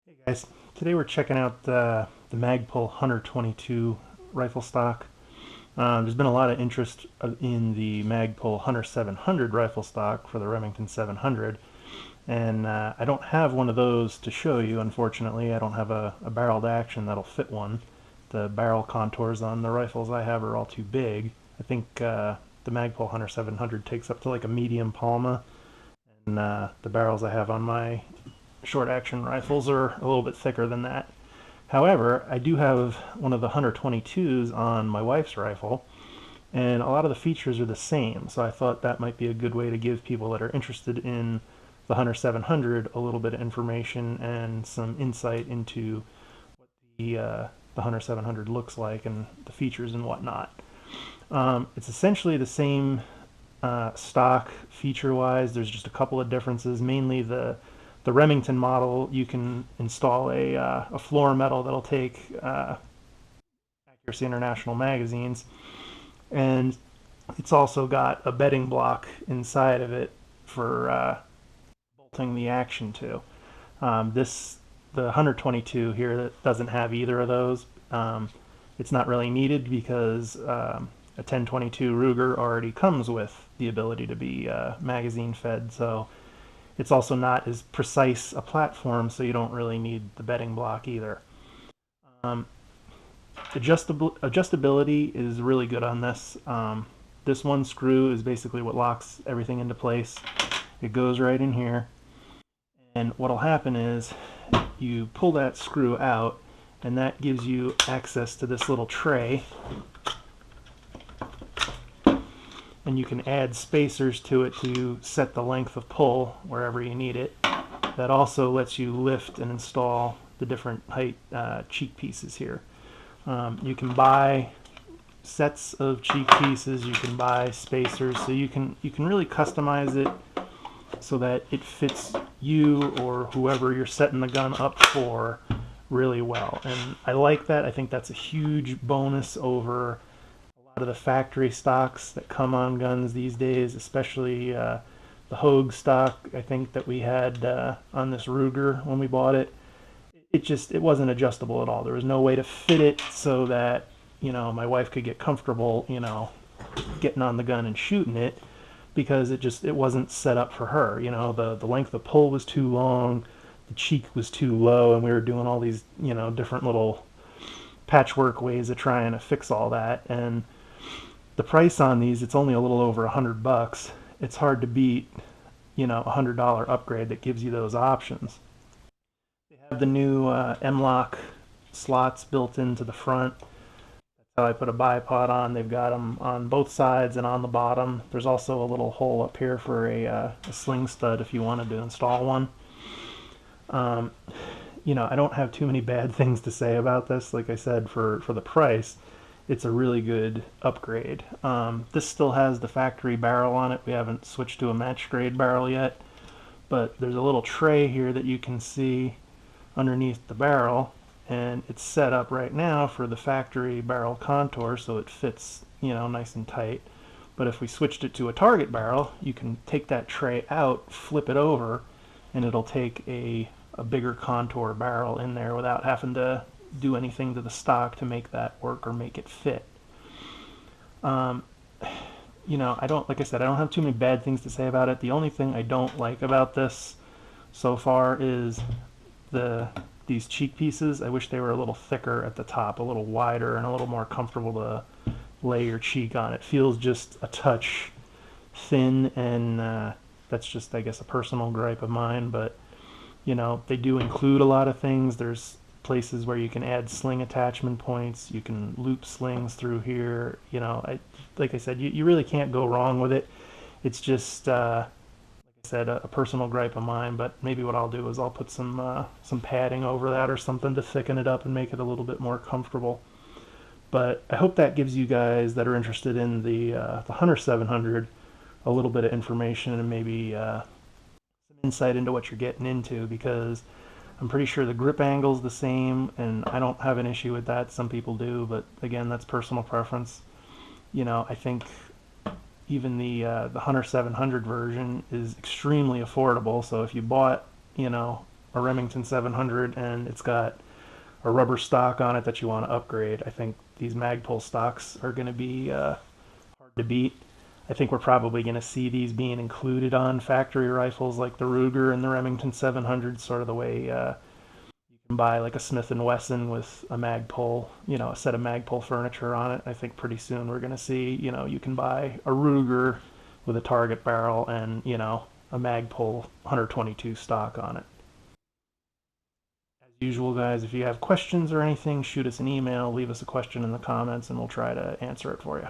Hey guys, today we're checking out the Magpul Hunter 22 rifle stock. There's been a lot of interest in the Magpul Hunter 700 rifle stock for the Remington 700, and I don't have one of those to show you, unfortunately. I don't have a barreled action that'll fit one. The barrel contours on the rifles I have are all too big. I think the Magpul Hunter 700 takes up to like a medium palma, and the barrels I have on my short action rifles are a little bit thicker than that. However, I do have one of the Hunter 22s on my wife's rifle, and a lot of the features are the same, so I thought that might be a good way to give people that are interested in the Hunter 700 a little bit of information and some insight into what the Hunter 700 looks like and the features and whatnot. It's essentially the same stock feature-wise. There's just a couple of differences, mainly the Remington model. You can install a floor metal that'll take Accuracy International magazines, and it's also got a bedding block inside of it for bolting the action to. The 122 here that doesn't have either of those. It's not really needed because a 1022 Ruger already comes with the ability to be magazine fed, so it's also not as precise a platform, so you don't really need the bedding block either. Um, Adjustability is really good on this. This one screw is basically what locks everything into place. It goes right in here, and what'll happen is you pull that screw out, and that gives you access to this little tray, and you can add spacers to it to set the length of pull wherever you need it. That also lets you lift and install the different height cheek pieces here. You can buy sets of cheek pieces, you can buy spacers, so you can really customize it so that it fits you or whoever you're setting the gun up for really well. And I like that. I think that's a huge bonus over of the factory stocks that come on guns these days, especially the Hogue stock I think that we had on this Ruger when we bought it. It wasn't adjustable at all. There was no way to fit it so that my wife could get comfortable getting on the gun and shooting it, because it wasn't set up for her. The length of pull was too long, the cheek was too low, and we were doing all these different little patchwork ways of trying to fix all that. And the price on these, it's only a little over $100. It's hard to beat $100 upgrade that gives you those options. They have the new M-lock slots built into the front. That's how I put a bipod on. They've got them on both sides and on the bottom. There's also a little hole up here for a sling stud if you wanted to install one. I don't have too many bad things to say about this. Like I said, for the price, it's a really good upgrade. This still has the factory barrel on it. We haven't switched to a match grade barrel yet, but there's a little tray here that you can see underneath the barrel, and it's set up right now for the factory barrel contour, so it fits nice and tight. But if we switched it to a target barrel, you can take that tray out, flip it over, and it'll take a bigger contour barrel in there without having to do anything to the stock to make that work or make it fit. Like I said, I don't have too many bad things to say about it. The only thing I don't like about this so far is these cheek pieces. I wish they were a little thicker at the top, a little wider, and a little more comfortable to lay your cheek on. It feels just a touch thin, and that's just, I guess, a personal gripe of mine. But they do include a lot of things. There's places where you can add sling attachment points. You can loop slings through here. Like I said, you really can't go wrong with it. It's just, like I said, a personal gripe of mine. But maybe what I'll do is I'll put some padding over that or something to thicken it up and make it a little bit more comfortable. But I hope that gives you guys that are interested in the Hunter 700 a little bit of information and maybe some insight into what you're getting into, because I'm pretty sure the grip angle's the same, and I don't have an issue with that. Some people do, but again, that's personal preference. I think even the Hunter 700 version is extremely affordable. So if you bought, a Remington 700 and it's got a rubber stock on it that you want to upgrade, I think these Magpul stocks are going to be hard to beat. I think we're probably going to see these being included on factory rifles like the Ruger and the Remington 700, sort of the way you can buy like a Smith & Wesson with a Magpul, you know, a set of Magpul furniture on it. I think pretty soon we're going to see, you know, you can buy a Ruger with a target barrel and, you know, a Magpul 122 stock on it. As usual, guys, if you have questions or anything, shoot us an email, leave us a question in the comments, and we'll try to answer it for you.